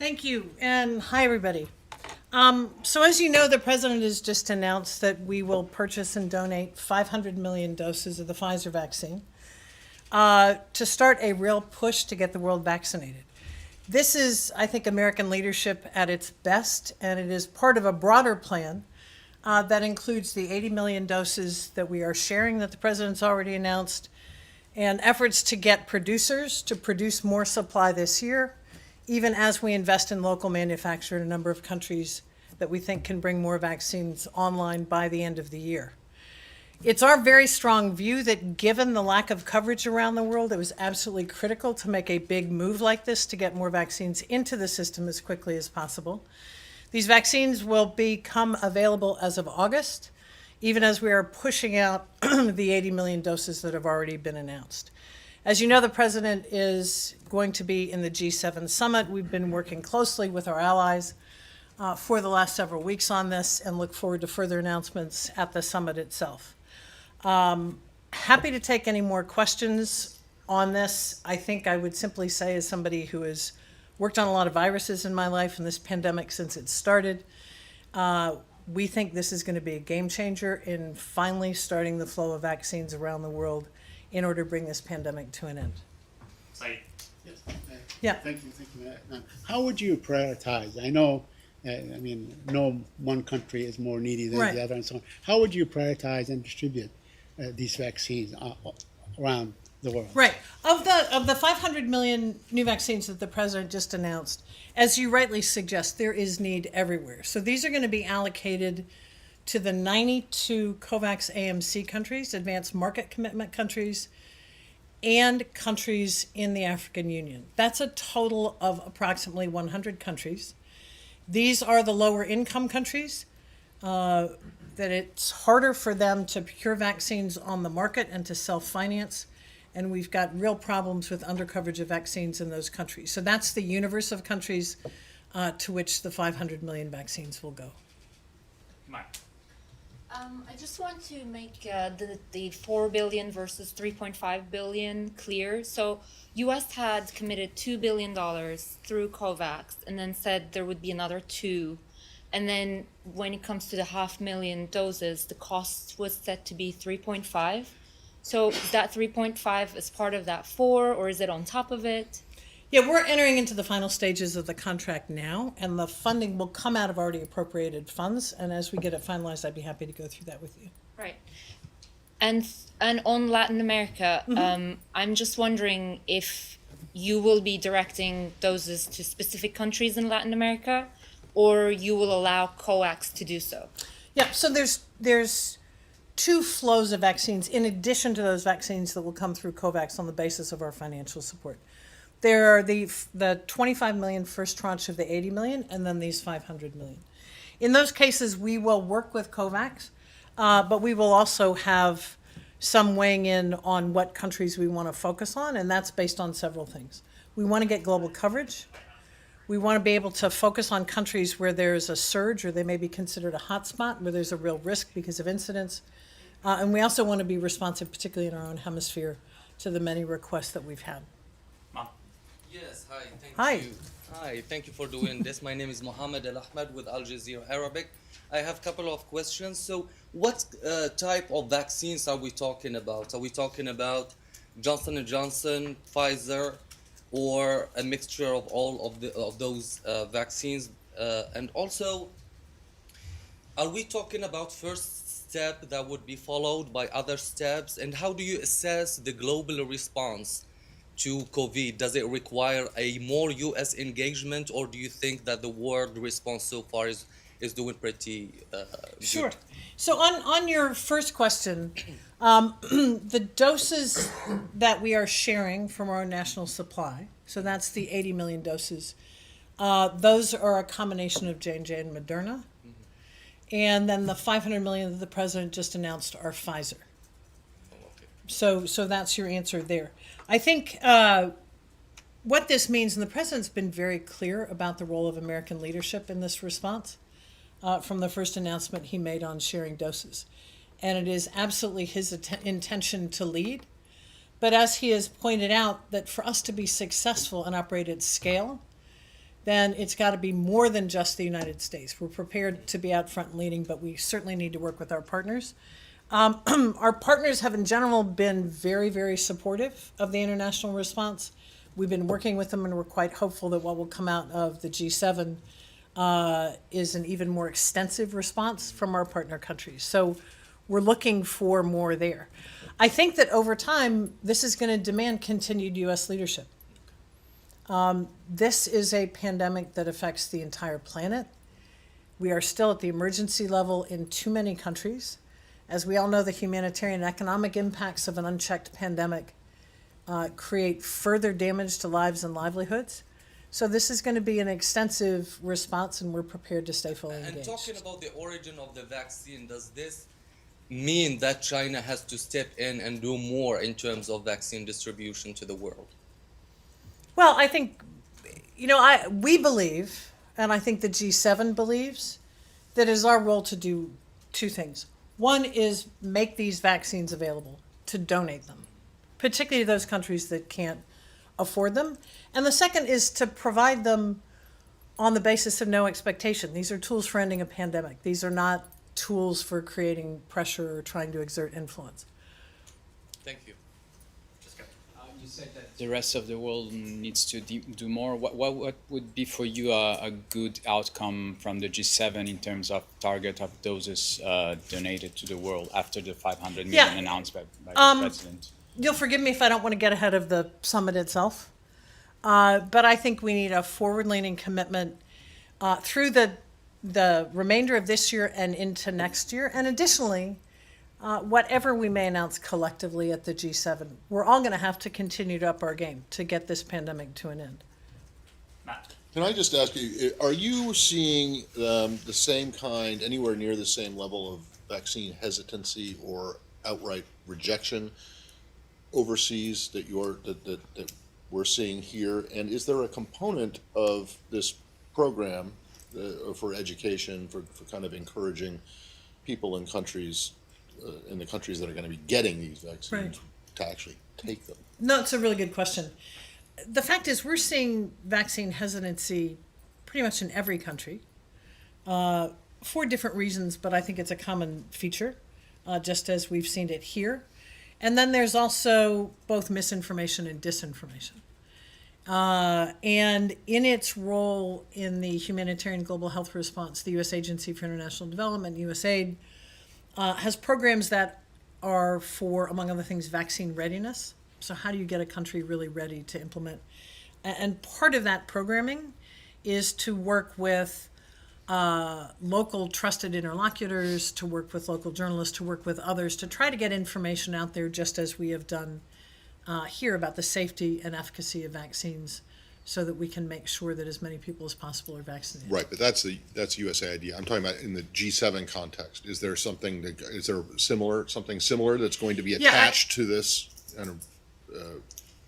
Thank you, and hi, everybody. So as you know, the president has just announced that we will purchase and donate 500 million doses of the Pfizer vaccine to start a real push to get the world vaccinated. This is, I think, American leadership at its best, and it is part of a broader plan that includes the 80 million doses that we are sharing that the president's already announced, and efforts to get producers to produce more supply this year, even as we invest in local manufacture in a number of countries that we think can bring more vaccines online by the end of the year. It's our very strong view that given the lack of coverage around the world, it was absolutely critical to make a big move like this to get more vaccines into the system as quickly as possible. These vaccines will become available as of August, even as we are pushing out the 80 million doses that have already been announced. As you know, the president is going to be in the G7 summit. We've been working closely with our allies for the last several weeks on this and look forward to further announcements at the summit itself. Happy to take any more questions on this. I think I would simply say, as somebody who has worked on a lot of viruses in my life and this pandemic since it started, we think this is going to be a game changer in finally starting the flow of vaccines around the world in order to bring this pandemic to an end. Saeed. Yes. Yeah. Thank you. How would you prioritize? I know, no one country is more needy than Right. the other and so on. How would you prioritize and distribute these vaccines around the world? Right. Of the 500 million new vaccines that the president just announced, as you rightly suggest, there is need everywhere. So these are going to be allocated to the 92 COVAX AMC countries, advanced market commitment countries, and countries in the African Union. That's a total of approximately 100 countries. These are the lower income countries that it's harder for them to procure vaccines on the market and to self-finance. And we've got real problems with undercoverage of vaccines in those countries. So that's the universe of countries to which the 500 million vaccines will go. Mike. I just want to make the 4 billion versus 3.5 billion clear. So U.S. had committed $2 billion through COVAX and then said there would be another 2. And then when it comes to the 500,000 doses, the cost was set to be 3.5. So is that 3.5 as part of that 4, or is it on top of it? Yeah, we're entering into the final stages of the contract now, and the funding will come out of already appropriated funds. And as we get it finalized, I'd be happy to go through that with you. Right. And on Latin America, I'm just wondering if you will be directing doses to specific countries in Latin America, or you will allow COVAX to do so. Yeah, so there's two flows of vaccines in addition to those vaccines that will come through COVAX on the basis of our financial support. There are the 25 million first tranche of the 80 million, and then these 500 million. In those cases, we will work with COVAX, but we will also have some weighing in on what countries we want to focus on, and that's based on several things. We want to get global coverage. We want to be able to focus on countries where there's a surge or they may be considered a hotspot, where there's a real risk because of incidents. And we also want to be responsive, particularly in our own hemisphere, to the many requests that we've had. Mom. Yes, hi, thank Hi. you. Hi, thank you for doing this. My name is Mohammed Al Ahmed with Al Jazeera Arabic. I have a couple of questions. So what type of vaccines are we talking about? Are we talking about Johnson & Johnson, Pfizer, or a mixture of all of those vaccines? And also, are we talking about first step that would be followed by other steps? And how do you assess the global response to COVID? Does it require a more U.S. engagement, or do you think that the world response so far is doing pretty Sure. good? So on your first question, the doses that we are sharing from our national supply, so that's the 80 million doses, those are a combination of J&J and Moderna. And then the 500 million that the president just announced are Pfizer. Okay. So that's your answer there. I think what this means, and the president's been very clear about the role of American leadership in this response from the first announcement he made on sharing doses. And it is absolutely his intention to lead. But as he has pointed out, that for us to be successful and operate at scale, then it's got to be more than just the United States. We're prepared to be out front and leading, but we certainly need to work with our partners. Our partners have in general been very, very supportive of the international response. We've been working with them, and we're quite hopeful that what will come out of the G7 is an even more extensive response from our partner countries. So we're looking for more there. I think that over time, this is going to demand continued U.S. leadership. This is a pandemic that affects the entire planet. We are still at the emergency level in too many countries. As we all know, the humanitarian and economic impacts of an unchecked pandemic create further damage to lives and livelihoods. So this is going to be an extensive response, and we're prepared to stay fully engaged. And talking about the origin of the vaccine, does this mean that China has to step in and do more in terms of vaccine distribution to the world? Well, I think, we believe, and I think the G7 believes, that it is our role to do two things. One is make these vaccines available, to donate them, particularly to those countries that can't afford them. And the second is to provide them on the basis of no expectation. These are tools for ending a pandemic. These are not tools for creating pressure or trying to exert influence. Thank you. Just go. You said that the rest of the world needs to do more. What would be for you a good outcome from the G7 in terms of target of doses donated to the world after the 500 million announced by the president? You'll forgive me if I don't want to get ahead of the summit itself, but I think we need a forward-leaning commitment through the remainder of this year and into next year. And additionally, whatever we may announce collectively at the G7, we're all going to have to continue to up our game to get this pandemic to an end. Matt. Can I just ask you, are you seeing the same kind, anywhere near the same level of vaccine hesitancy or outright rejection overseas that we're seeing here? And is there a component of this program for education, for kind of encouraging people in countries, in the countries that are going to be getting these vaccines, Right, to actually take them? No, it's a really good question. The fact is, we're seeing vaccine hesitancy pretty much in every country for different reasons, but I think it's a common feature, just as we've seen it here. And then there's also both misinformation and disinformation. And in its role in the humanitarian global health response, the U.S. Agency for International Development, USAID, has programs that are for, among other things, vaccine readiness. So how do you get a country really ready to implement? And part of that programming is to work with local trusted interlocutors, to work with local journalists, to work with others, to try to get information out there, just as we have done here, about the safety and efficacy of vaccines, so that we can make sure that as many people as possible are vaccinated. Right, but that's USAID. I'm talking about in the G7 context. Is there something something similar that's going to be attached to this?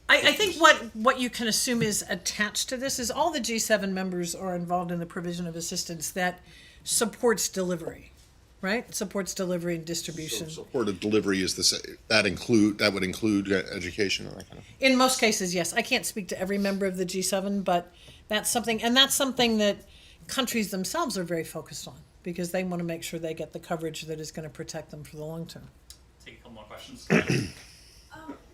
I think what you can assume is attached to this is all the G7 members are involved in the provision of assistance that supports delivery, right? Supports delivery and distribution. So supported delivery is that would include education and that kind of thing? In most cases, yes. I can't speak to every member of the G7, but that's something that countries themselves are very focused on, because they want to make sure they get the coverage that is going to protect them for the long term. Take a couple more questions.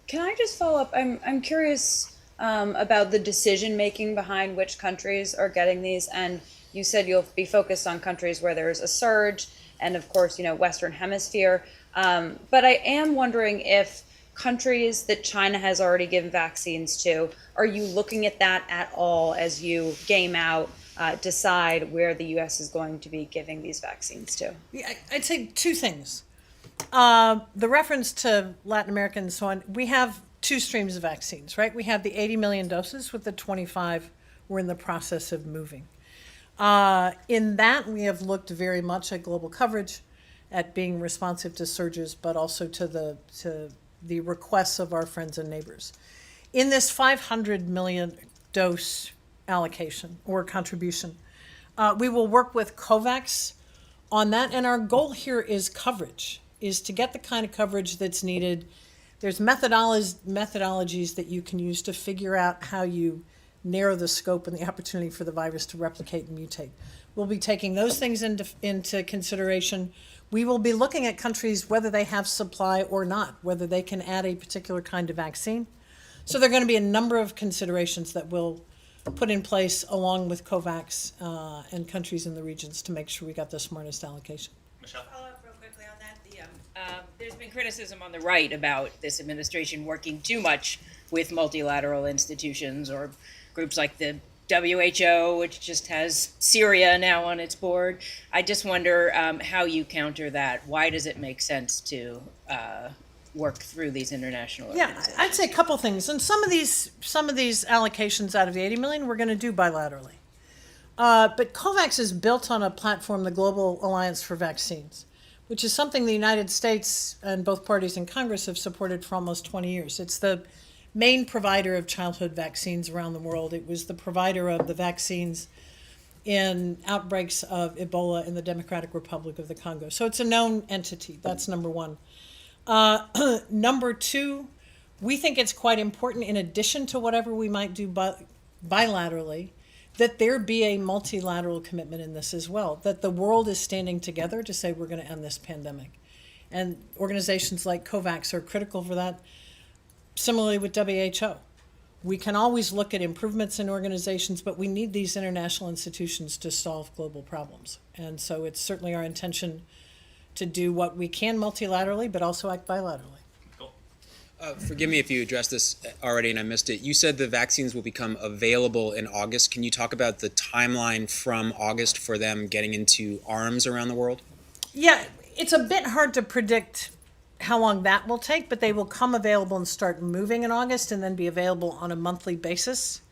Can I just follow up? I'm curious about the decision making behind which countries are getting these, and you said you'll be focused on countries where there's a surge, and of course, Western Hemisphere. But I am wondering if countries that China has already given vaccines to, are you looking at that at all as you game out, decide where the U.S. is going to be giving these vaccines to? Yeah, I'd say two things. The reference to Latin America and so on, we have two streams of vaccines, right? We have the 80 million doses, with the 25 we're in the process of moving. In that, we have looked very much at global coverage, at being responsive to surges, but also to the requests of our friends and neighbors. In this 500 million dose allocation or contribution, we will work with COVAX on that, and our goal here is coverage, is to get the kind of coverage that's needed. There's methodologies that you can use to figure out how you narrow the scope and the opportunity for the virus to replicate and mutate. We'll be taking those things into consideration. We will be looking at countries whether they have supply or not, whether they can add a particular kind of vaccine. So there are going to be a number of considerations that we'll put in place along with COVAX and countries in the regions to make sure we got the smartest allocation. Michelle? Follow up real quickly on that. There's been criticism on the right about this administration working too much with multilateral institutions or groups like the WHO, which just has Syria now on its board. I just wonder how you counter that. Why does it make sense to work through these international Yeah, organizations? I'd say a couple things. And some of these allocations out of the 80 million, we're going to do bilaterally. But COVAX is built on a platform, the Global Alliance for Vaccines, which is something the United States and both parties in Congress have supported for almost 20 years. It's the main provider of childhood vaccines around the world. It was the provider of the vaccines in outbreaks of Ebola in the Democratic Republic of the Congo. So it's a known entity. That's number one. Number two, we think it's quite important, in addition to whatever we might do bilaterally, that there be a multilateral commitment in this as well, that the world is standing together to say we're going to end this pandemic. And organizations like COVAX are critical for that. Similarly with WHO. We can always look at improvements in organizations, but we need these international institutions to solve global problems. And so it's certainly our intention to do what we can multilaterally, but also act bilaterally. Cool. Forgive me if you addressed this already and I missed it. You said the vaccines will become available in August. Can you talk about the timeline from August for them getting into arms around the world? Yeah, it's a bit hard to predict how long that will take, but they will come available and start moving in August and then be available on a monthly basis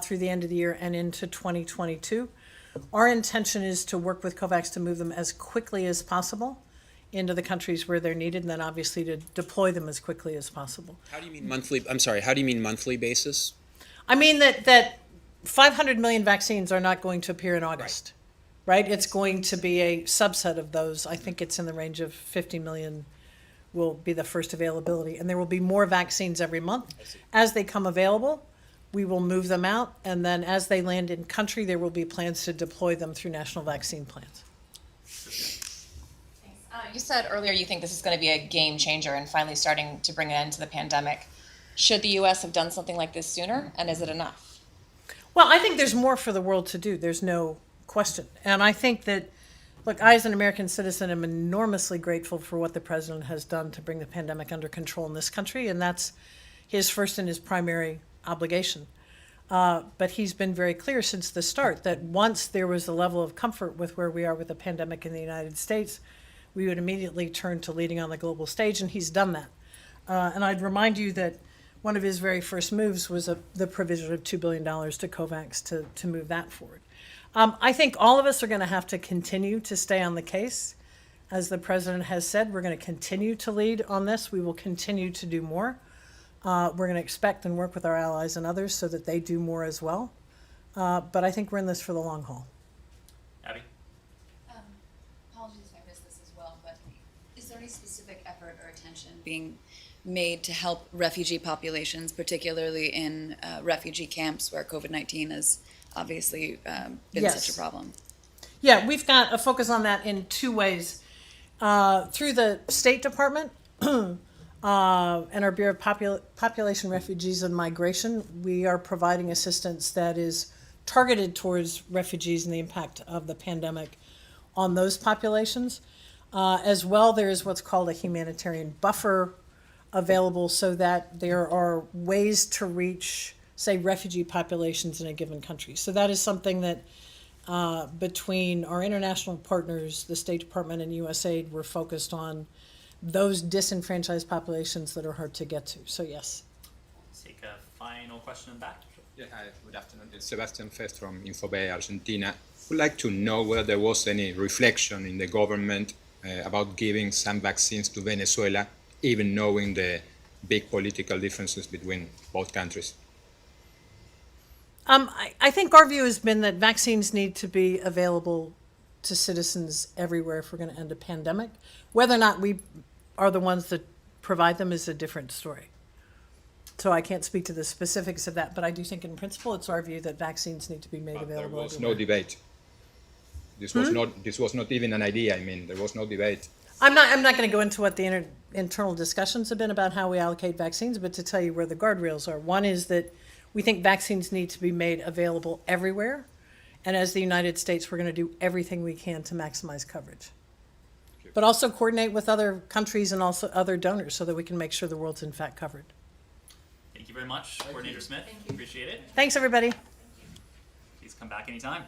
through the end of the year and into 2022. Our intention is to work with COVAX to move them as quickly as possible into the countries where they're needed, and then obviously to deploy them as quickly as possible. How do you mean monthly? I'm sorry, how do you mean monthly basis? I mean that 500 million vaccines are not going to appear in August, right? It's going to be a subset of those. I think it's in the range of 50 million will be the first availability, and there will be more vaccines every month. As they come available, we will move them out, and then as they land in country, there will be plans to deploy them through national vaccine plans. You said earlier you think this is going to be a game changer and finally starting to bring an end to the pandemic. Should the U.S. have done something like this sooner, and is it enough? Well, I think there's more for the world to do. There's no question. And I think that, look, I as an American citizen am enormously grateful for what the president has done to bring the pandemic under control in this country, and that's his first and his primary obligation. But he's been very clear since the start that once there was a level of comfort with where we are with the pandemic in the United States, we would immediately turn to leading on the global stage, and he's done that. And I'd remind you that one of his very first moves was the provision of $2 billion to COVAX to move that forward. I think all of us are going to have to continue to stay on the case. As the president has said, we're going to continue to lead on this. We will continue to do more. We're going to expect and work with our allies and others so that they do more as well. But I think we're in this for the long haul. Abby? Apologies if I missed this as well, but is there any specific effort or attention being made to help refugee populations, particularly in refugee camps where COVID-19 has obviously been Yes. such a problem? Yeah, we've got a focus on that in two ways. Through the State Department and our Bureau of Population, Refugees, and Migration, we are providing assistance that is targeted towards refugees and the impact of the pandemic on those populations. As well, there is what's called a humanitarian buffer available so that there are ways to reach, say, refugee populations in a given country. So that is something that between our international partners, the State Department and USAID, we're focused on those disenfranchised populations that are hard to get to. So yes. Let's take a final question in back. Yeah, hi, good afternoon. It's Sebastian Fest from Infobay, Argentina. Would like to know whether there was any reflection in the government about giving some vaccines to Venezuela, even knowing the big political differences between both countries. I think our view has been that vaccines need to be available to citizens everywhere if we're going to end a pandemic. Whether or not we are the ones that provide them is a different story. So I can't speak to the specifics of that, but I do think in principle, it's our view that vaccines need to be made But there available was everywhere. no debate. This was not even an idea. I mean, there was no debate. I'm not going to go into what the internal discussions have been about how we allocate vaccines, but to tell you where the guardrails are. One is that we think vaccines need to be made available everywhere. And as the United States, we're going to do everything we can to maximize coverage. But also coordinate with other countries and also other donors so that we can make sure the world's in fact covered. Thank you very much, Coordinator Smith. Appreciate it. Thanks, everybody. Please come back anytime.